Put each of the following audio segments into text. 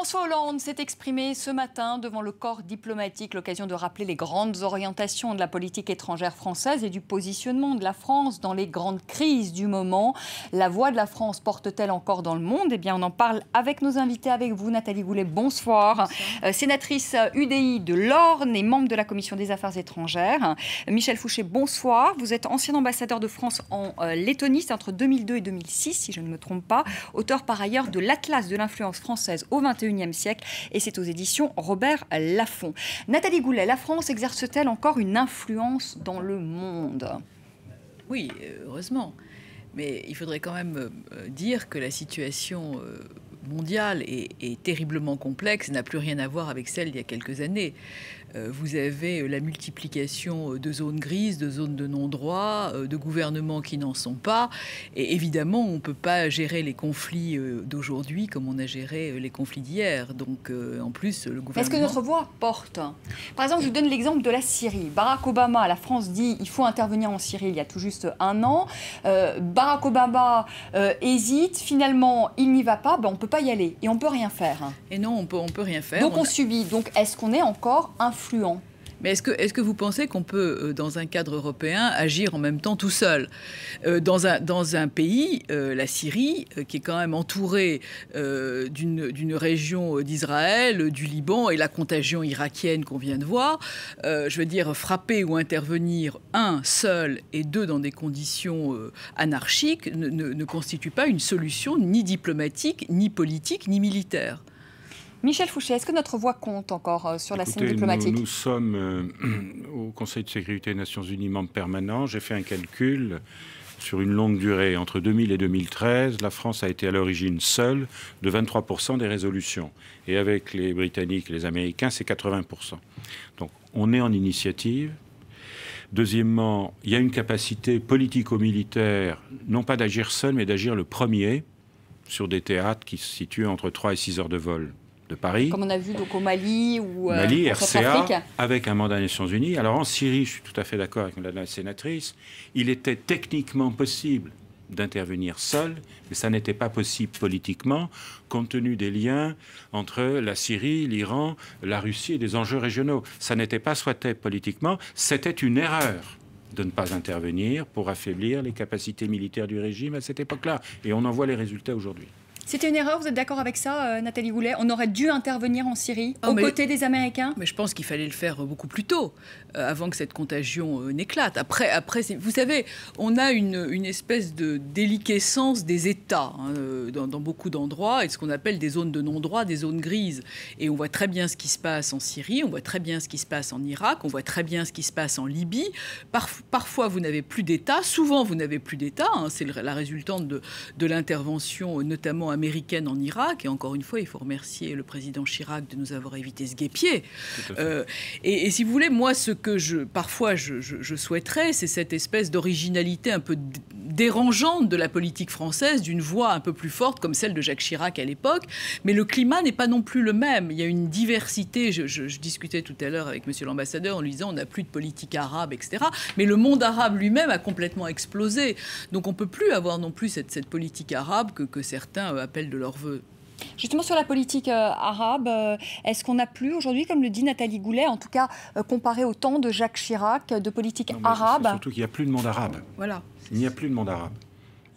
François Hollande s'est exprimé ce matin devant le corps diplomatique, l'occasion de rappeler les grandes orientations de la politique étrangère française et du positionnement de la France dans les grandes crises du moment. La voix de la France porte-t-elle encore dans le monde? Eh bien, on en parle avec nos invités, avec vous, Nathalie Goulet, bonsoir. Sénatrice UDI de l'Orne et membre de la Commission des Affaires étrangères. Michel Fouché, bonsoir. Vous êtes ancien ambassadeur de France en Lettonie, c'est entre 2002 et 2006, si je ne me trompe pas. Auteur par ailleurs de l'Atlas de l'influence française au XXIe siècle, et c'est aux éditions Robert Laffont. Nathalie Goulet, la France exerce-t-elle encore une influence dans le monde? Oui, heureusement. Mais il faudrait quand même dire que la situation mondiale est terriblement complexe, n'a plus rien à voir avec celle d'il y a quelques années. Vous avez la multiplication de zones grises, de zones de non-droit, de gouvernements qui n'en sont pas. Et évidemment, on ne peut pas gérer les conflits d'aujourd'hui comme on a géré les conflits d'hier. Donc, en plus, le gouvernement... Est-ce que notre voix porte? Par exemple, je vous donne l'exemple de la Syrie. Barack Obama, la France dit il faut intervenir en Syrie il y a tout juste un an. Barack Obama hésite. Finalement, il n'y va pas. Ben, on ne peut pas y aller et on ne peut rien faire. Et non, on peut rien faire. Donc, on subit. Donc, est-ce qu'on est encore influent? Mais est-ce que vous pensez qu'on peut, dans un cadre européen, agir en même temps tout seul? Dans un pays, la Syrie, qui est quand même entourée d'une région d'Israël, du Liban et la contagion irakienne qu'on vient de voir, je veux dire, frapper ou intervenir, seul, et dans des conditions anarchiques, ne constitue pas une solution ni diplomatique, ni politique, ni militaire. Michel Fouché, est-ce que notre voix compte encore sur la scène diplomatique? Nous sommes au Conseil de sécurité des Nations Unies, membre permanent. J'ai fait un calcul sur une longue durée. Entre 2000 et 2013, la France a été à l'origine seule de 23% des résolutions. Et avec les Britanniques et les Américains, c'est 80%. Donc on est en initiative. Deuxièmement, il y a une capacité politico-militaire, non pas d'agir seul, mais d'agir le premier sur des théâtres qui se situent entre 3 et 6 heures de vol de Paris. Comme on a vu donc au Mali ou Mali, en RCA, Centrafrique. avec un mandat des Nations Unies. Alors en Syrie, je suis tout à fait d'accord avec la sénatrice, il était techniquement possible d'intervenir seul, mais ça n'était pas possible politiquement, compte tenu des liens entre la Syrie, l'Iran, la Russie et des enjeux régionaux. Ça n'était pas souhaitable politiquement, c'était une erreur de ne pas intervenir pour affaiblir les capacités militaires du régime à cette époque-là. Et on en voit les résultats aujourd'hui. C'était une erreur, vous êtes d'accord avec ça, Nathalie Goulet? On aurait dû intervenir en Syrie, aux côtés des Américains? Mais je pense qu'il fallait le faire beaucoup plus tôt, avant que cette contagion n'éclate. Après, vous savez, on a une espèce de déliquescence des États dans beaucoup d'endroits, et ce qu'on appelle des zones de non-droit, des zones grises. Et on voit très bien ce qui se passe en Syrie, on voit très bien ce qui se passe en Irak, on voit très bien ce qui se passe en Libye. Parfois, vous n'avez plus d'État, souvent, vous n'avez plus d'État. C'est la résultante de l'intervention, notamment américaine en Irak, et encore une fois, il faut remercier le président Chirac de nous avoir évité ce guêpier. Et si vous voulez, moi, ce que parfois je souhaiterais, c'est cette espèce d'originalité un peu dérangeante de la politique française, d'une voix un peu plus forte, comme celle de Jacques Chirac à l'époque, mais le climat n'est pas non plus le même. Il y a une diversité, je discutais tout à l'heure avec monsieur l'ambassadeur en lui disant on n'a plus de politique arabe, etc. Mais le monde arabe lui-même a complètement explosé. Donc on ne peut plus avoir non plus cette politique arabe que certains appellent de leur vœu. Justement, sur la politique arabe, est-ce qu'on n'a plus aujourd'hui, comme le dit Nathalie Goulet, en tout cas comparé au temps de Jacques Chirac, de politique arabe? Surtout qu'il n'y a plus de monde arabe. Voilà. Il n'y a plus de monde arabe.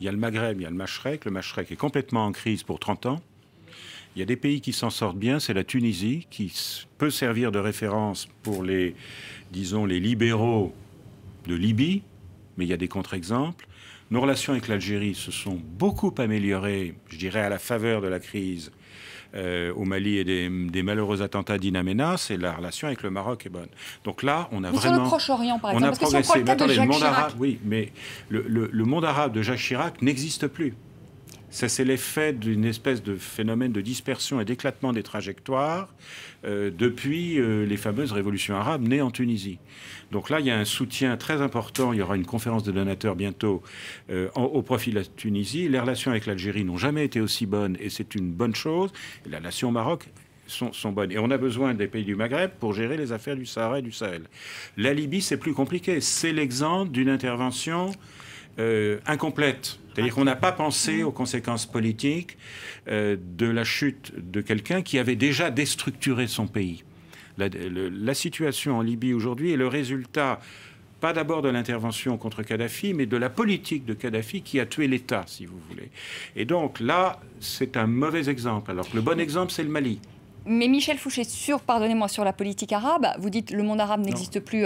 Il y a le Maghreb, il y a le Machrek. Le Machrek est complètement en crise pour 30 ans. Il y a des pays qui s'en sortent bien, c'est la Tunisie, qui peut servir de référence pour les, disons, les libéraux de Libye, mais il y a des contre-exemples. Nos relations avec l'Algérie se sont beaucoup améliorées, je dirais, à la faveur de la crise au Mali et des malheureux attentats d'In Amenas, et la relation avec le Maroc est bonne. Donc là, on a vraiment... Sur le Proche-Orient, par exemple, on a progressé. Si on prend le cas de Jacques Chirac... Oui, mais le monde arabe de Jacques Chirac n'existe plus. Ça, c'est l'effet d'une espèce de phénomène de dispersion et d'éclatement des trajectoires depuis les fameuses révolutions arabes nées en Tunisie. Donc là, il y a un soutien très important. Il y aura une conférence de donateurs bientôt au profit de la Tunisie. Les relations avec l'Algérie n'ont jamais été aussi bonnes, et c'est une bonne chose. Et la nation Maroc sont bonnes. Et on a besoin des pays du Maghreb pour gérer les affaires du Sahara et du Sahel. La Libye, c'est plus compliqué. C'est l'exemple d'une intervention incomplète. C'est-à-dire qu'on n'a pas pensé aux conséquences politiques de la chute de quelqu'un qui avait déjà déstructuré son pays. La situation en Libye aujourd'hui est le résultat, pas d'abord de l'intervention contre Kadhafi, mais de la politique de Kadhafi qui a tué l'État, si vous voulez. Et donc là, c'est un mauvais exemple, alors que le bon exemple, c'est le Mali. Mais Michel Fouché, pardonnez-moi, sur la politique arabe, vous dites le monde arabe n'existe plus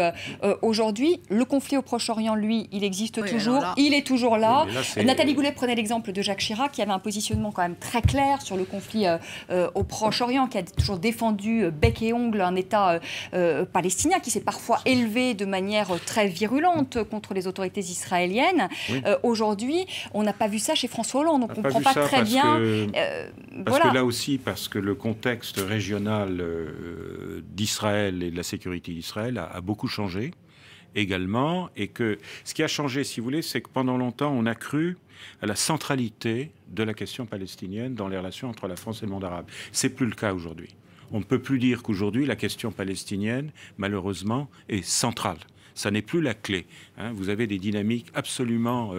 aujourd'hui. Le conflit au Proche-Orient, lui, il existe toujours. Là, il est toujours là. Oui, Nathalie Goulet prenait l'exemple de Jacques Chirac, qui avait un positionnement quand même très clair sur le conflit au Proche-Orient, qui a toujours défendu bec et ongle un État palestinien, qui s'est parfois élevé de manière très virulente contre les autorités israéliennes. Oui. Aujourd'hui, on n'a pas vu ça chez François Hollande. On ne comprend pas très bien. Parce que là aussi, parce que le contexte régional d'Israël et de la sécurité d'Israël a beaucoup changé également, et que ce qui a changé, si vous voulez, c'est que pendant longtemps, on a cru à la centralité de la question palestinienne dans les relations entre la France et le monde arabe. C'est plus le cas aujourd'hui. On ne peut plus dire qu'aujourd'hui, la question palestinienne, malheureusement, est centrale. Ça n'est plus la clé. Vous avez des dynamiques absolument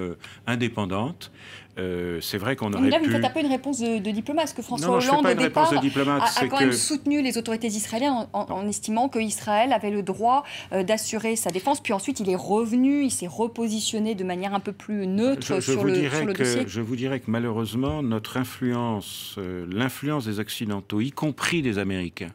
indépendantes. C'est vrai qu'on aurait pu... Là, vous faites un peu une réponse de diplomate, parce que François Hollande, je ne fais pas une réponse de diplomate, a quand même soutenu les autorités israéliennes en estimant qu'Israël avait le droit d'assurer sa défense. Puis ensuite, il est revenu, il s'est repositionné de manière un peu plus neutre sur le dossier. Je vous dirais que malheureusement, notre influence, l'influence des Occidentaux, y compris des Américains,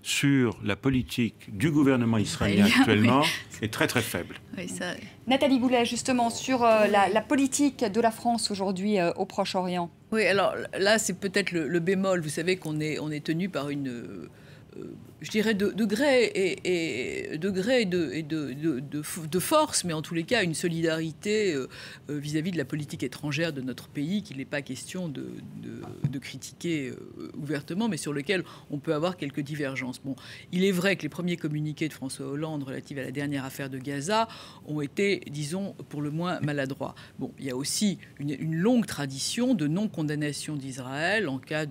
sur la politique du gouvernement israélien actuellement est très très faible. Oui, ça... Nathalie Goulet, justement, sur la politique de la France aujourd'hui au Proche-Orient. Oui, alors là, c'est peut-être le bémol. Vous savez qu'on est tenu par une... je dirais de gré et de force, mais en tous les cas une solidarité vis-à-vis de la politique étrangère de notre pays qu'il n'est pas question de critiquer ouvertement, mais sur lequel on peut avoir quelques divergences. Bon, il est vrai que les premiers communiqués de François Hollande relatifs à la dernière affaire de Gaza ont été, disons, pour le moins maladroits. Bon, il y a aussi une longue tradition de non-condamnation d'Israël en cas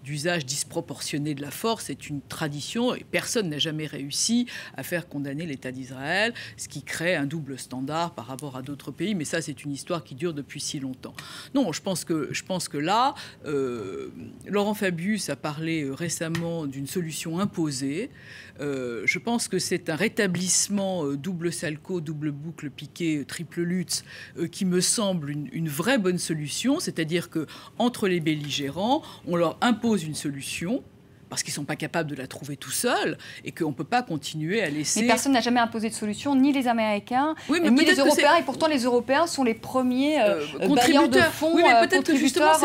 d'usage disproportionné de la force. C'est une tradition. Personne n'a jamais réussi à faire condamner l'État d'Israël, ce qui crée un double standard par rapport à d'autres pays. Mais ça, c'est une histoire qui dure depuis si longtemps. Non, je pense que là, Laurent Fabius a parlé récemment d'une solution imposée. Je pense que c'est un rétablissement double Salco, double boucle piqué, triple Lutz, qui me semble une vraie bonne solution. C'est-à-dire qu'entre les belligérants, on leur impose une solution, parce qu'ils ne sont pas capables de la trouver tout seuls, et qu'on ne peut pas continuer à laisser... Mais personne n'a jamais imposé de solution, ni les Américains, ni les Européens, et pourtant les Européens sont les premiers bailleurs de fonds, contributeurs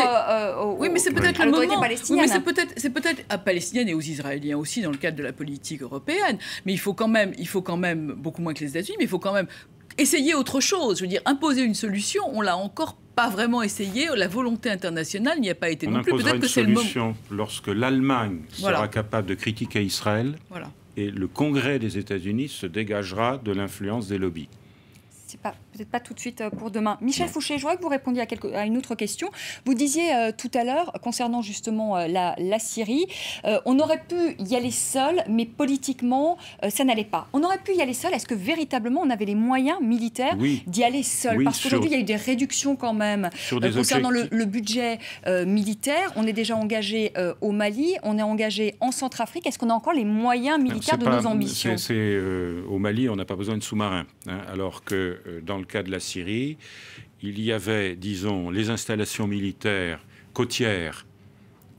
oui, mais c'est peut-être le moment. Oui, mais c'est peut-être à Palestinienne et aux Israéliens aussi, dans le cadre de la politique européenne, mais il faut quand même, beaucoup moins que les États-Unis, mais il faut quand même essayer autre chose. Je veux dire, imposer une solution, on l'a encore pas vraiment essayé. La volonté internationale n'y a pas été non plus. Peut-être que c'est le moment. Lorsque l'Allemagne sera capable de critiquer Israël, et le Congrès des États-Unis se dégagera de l'influence des lobbies. C'est peut-être pas tout de suite pour demain. Michel Fouché, je voudrais que vous répondiez à une autre question. Vous disiez tout à l'heure, concernant justement la Syrie, on aurait pu y aller seul, mais politiquement, ça n'allait pas. On aurait pu y aller seul. Est-ce que véritablement, on avait les moyens militaires d'y aller seul? Parce qu'aujourd'hui, il y a eu des réductions quand même concernant le budget militaire. On est déjà engagé au Mali, on est engagé en Centrafrique. Est-ce qu'on a encore les moyens militaires de nos ambitions? Au Mali, on n'a pas besoin de sous-marins, alors que dans le cas de la Syrie, il y avait, disons, les installations militaires côtières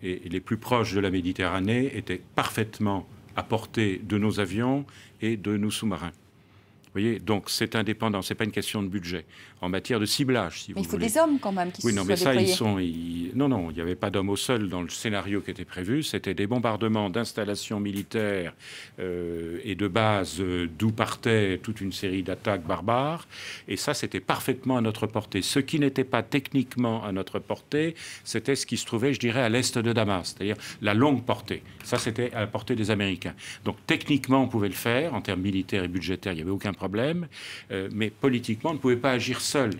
et les plus proches de la Méditerranée étaient parfaitement à portée de nos avions et de nos sous-marins. Vous voyez, donc c'est indépendant, c'est pas une question de budget. En matière de ciblage, si vous voulez. Il faut des hommes quand même qui soient déployés. Non, il n'y avait pas d'hommes au sol dans le scénario qui était prévu. C'était des bombardements d'installations militaires et de bases d'où partaient toute une série d'attaques barbares. Et ça, c'était parfaitement à notre portée. Ce qui n'était pas techniquement à notre portée, c'était ce qui se trouvait, je dirais, à l'est de Damas, c'est-à-dire la longue portée. Ça, c'était à la portée des Américains. Donc techniquement, on pouvait le faire en termes militaires et budgétaires. Il n'y avait aucun problème, mais politiquement, on ne pouvait pas agir seul.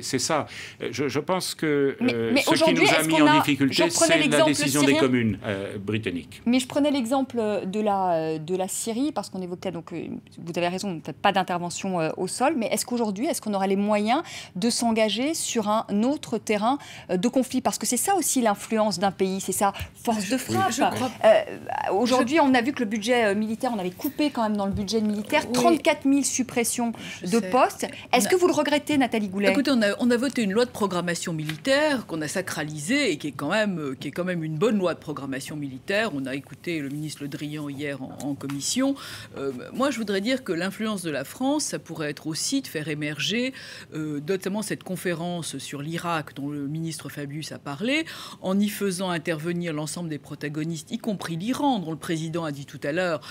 C'est ça. Je pense que mais ce qui nous a mis en difficulté, c'est la décision des communes britanniques. Mais je prenais l'exemple de la Syrie, parce qu'on évoquait, donc vous avez raison, peut-être pas d'intervention au sol, mais est-ce qu'aujourd'hui, est-ce qu'on aura les moyens de s'engager sur un autre terrain de conflit? Parce que c'est ça aussi l'influence d'un pays, c'est sa force de frappe. Aujourd'hui, on a vu que le budget militaire, on avait coupé quand même dans le budget militaire 34 000 suppressions de postes. Est-ce que vous le regrettez, Nathalie Goulet? Écoutez, on a voté une loi de programmation militaire qu'on a sacralisée et qui est quand même une bonne loi de programmation militaire. On a écouté le ministre Le Drian hier en commission. Moi, je voudrais dire que l'influence de la France, ça pourrait être aussi de faire émerger notamment cette conférence sur l'Irak dont le ministre Fabius a parlé, en y faisant intervenir l'ensemble des protagonistes, y compris l'Iran, dont le président a dit tout à l'heure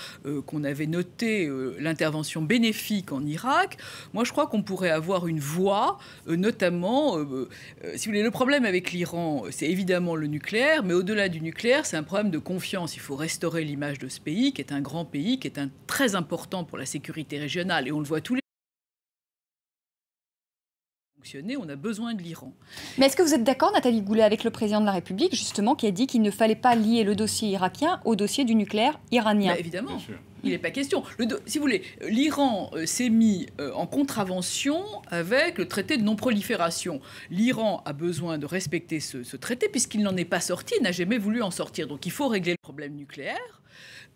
qu'on avait noté l'intervention bénéfique en Irak. Moi, je crois qu'on pourrait avoir une voix, notamment, si vous voulez, le problème avec l'Iran, c'est évidemment le nucléaire, mais au-delà du nucléaire, c'est un problème de confiance. Il faut restaurer l'image de ce pays, qui est un grand pays, qui est très important pour la sécurité régionale, et on le voit tous les on a besoin de l'Iran. Mais est-ce que vous êtes d'accord, Nathalie Goulet, avec le président de la République, justement, qui a dit qu'il ne fallait pas lier le dossier irakien au dossier du nucléaire iranien? Évidemment. Il n'est pas question. Si vous voulez, l'Iran s'est mis en contravention avec le traité de non-prolifération. L'Iran a besoin de respecter ce traité puisqu'il n'en est pas sorti, il n'a jamais voulu en sortir. Donc il faut régler le problème nucléaire.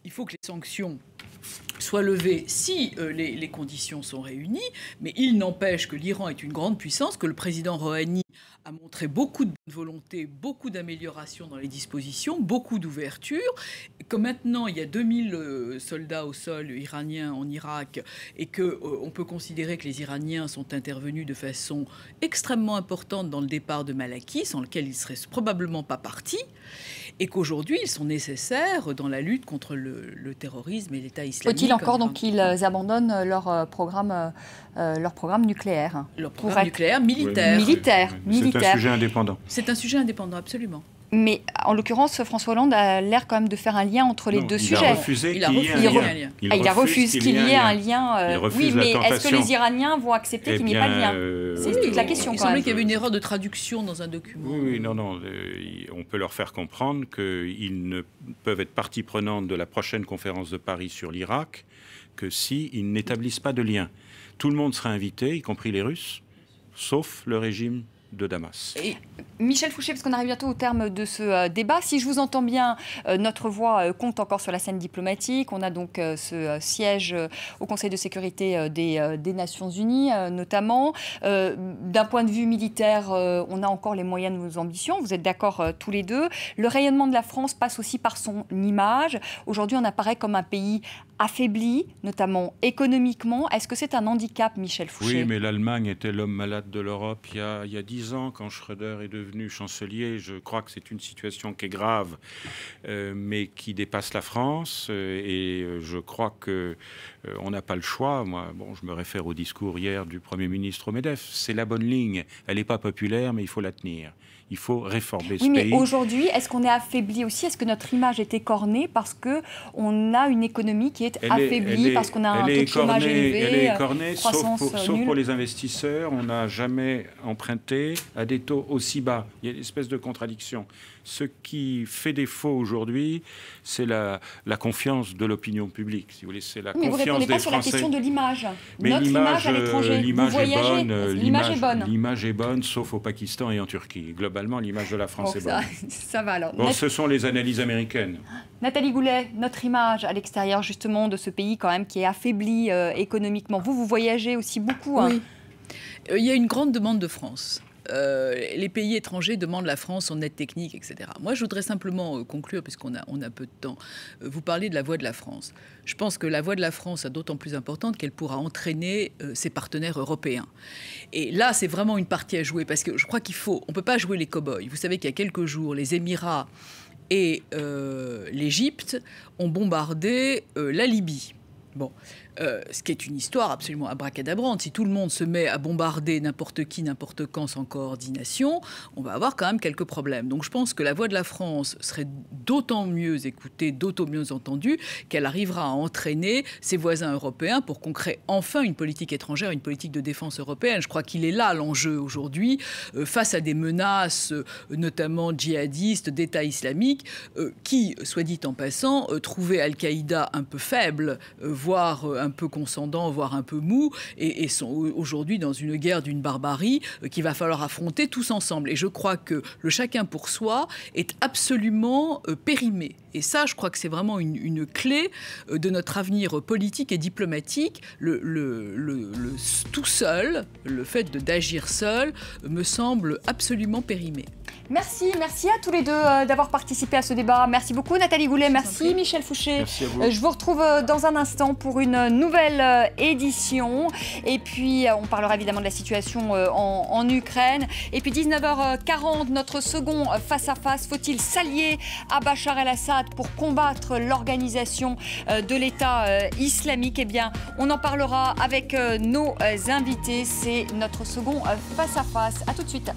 Il faut que les sanctions soient levées si les conditions sont réunies. Mais il n'empêche que l'Iran est une grande puissance, que le président Rouhani a montré beaucoup de bonne volonté, beaucoup d'améliorations dans les dispositions, beaucoup d'ouverture. Que maintenant, il y a 2000 soldats au sol iraniens en Irak et qu'on peut considérer que les Iraniens sont intervenus de façon extrêmement importante dans le départ de Malaki, sans lequel ils ne seraient probablement pas partis, et qu'aujourd'hui, ils sont nécessaires dans la lutte contre le terrorisme et l'État islamique. Faut-il encore donc qu'ils abandonnent leur programme nucléaire? Leur programme nucléaire militaire. C'est un sujet indépendant. C'est un sujet indépendant, absolument. Mais en l'occurrence, François Hollande a l'air quand même de faire un lien entre les deux sujets. Il a refusé qu'il y ait un lien. Il refuse qu'il y ait un lien. Oui, mais est-ce que les Iraniens vont accepter qu'il n'y ait pas de lien? C'est toute la question. Il semblait qu'il y avait une erreur de traduction dans un document. Oui, non. On peut leur faire comprendre qu'ils ne peuvent être partie prenante de la prochaine conférence de Paris sur l'Irak que s'ils n'établissent pas de lien. Tout le monde sera invité, y compris les Russes, sauf le régime de Damas. Et Michel Fouché, parce qu'on arrive bientôt au terme de ce débat, si je vous entends bien, notre voix compte encore sur la scène diplomatique. On a donc ce siège au Conseil de sécurité des Nations Unies, notamment. D'un point de vue militaire, on a encore les moyens de nos ambitions. Vous êtes d'accord tous les deux. Le rayonnement de la France passe aussi par son image. Aujourd'hui, on apparaît comme un pays affaibli, notamment économiquement. Est-ce que c'est un handicap, Michel Fouché? Oui, mais l'Allemagne était l'homme malade de l'Europe il y a 10 ans, quand Schröder est devenu chancelier. Je crois que c'est une situation qui est grave, mais qui dépasse la France. Et je crois qu'on n'a pas le choix. Moi, je me réfère au discours hier du Premier ministre Medvedev. C'est la bonne ligne. Elle n'est pas populaire, mais il faut la tenir. Il faut réformer ce pays. Oui, mais aujourd'hui, est-ce qu'on est affaibli aussi? Est-ce que notre image est écornée parce qu'on a une économie qui est affaiblie, parce qu'on a un taux de chômage élevé? Elle est écornée, sauf nulle. pour les investisseurs. On n'a jamais emprunté à des taux aussi bas. Il y a une espèce de contradiction. Ce qui fait défaut aujourd'hui, c'est la confiance de l'opinion publique. Si vous voulez, c'est la confiance des Français. Mais vous ne répondez pas sur la question de l'image. Mais notre image à l'étranger. L'image est bonne. L'image est bonne, sauf au Pakistan et en Turquie. Globalement, l'image de la France est bonne. Ça va alors. Ce sont les analyses américaines. Nathalie Goulet, notre image à l'extérieur justement de ce pays quand même qui est affaibli économiquement. Vous voyagez aussi beaucoup. Oui. Il y a une grande demande de France. Les pays étrangers demandent la France en aide technique, etc. Moi, je voudrais simplement conclure, puisqu'on a peu de temps. Vous parlez de la voix de la France. Je pense que la voix de la France est d'autant plus importante qu'elle pourra entraîner ses partenaires européens. Et là, c'est vraiment une partie à jouer, parce que je crois on ne peut pas jouer les cow-boys. Vous savez qu'il y a quelques jours, les Émirats et l'Égypte ont bombardé la Libye. Bon, Ce qui est une histoire absolument abracadabrante. Si tout le monde se met à bombarder n'importe qui, n'importe quand, sans coordination, on va avoir quand même quelques problèmes. Donc je pense que la voix de la France serait d'autant mieux écoutée, d'autant mieux entendue, qu'elle arrivera à entraîner ses voisins européens pour qu'on crée enfin une politique étrangère, une politique de défense européenne. Je crois qu'il est là l'enjeu aujourd'hui, face à des menaces, notamment djihadistes, d'État islamique, qui, soit dit en passant, trouvaient Al-Qaïda un peu faible, voire un peu conscendant, voire un peu mou, et sont aujourd'hui dans une guerre d'une barbarie qu'il va falloir affronter tous ensemble. Et je crois que le chacun pour soi est absolument périmé. Et ça, je crois que c'est vraiment une clé de notre avenir politique et diplomatique. Tout seul, le fait d'agir seul, me semble absolument périmé. Merci à tous les deux d'avoir participé à ce débat. Merci beaucoup Nathalie Goulet, merci Michel Fouché. Merci à vous. Je vous retrouve dans un instant pour une nouvelle édition. Et puis on parlera évidemment de la situation en Ukraine. Et puis 19h40, notre second face-à-face. Faut-il s'allier à Bachar el-Assad pour combattre l'organisation de l'État islamique? Eh bien, on en parlera avec nos invités. C'est notre second face-à-face. À tout de suite.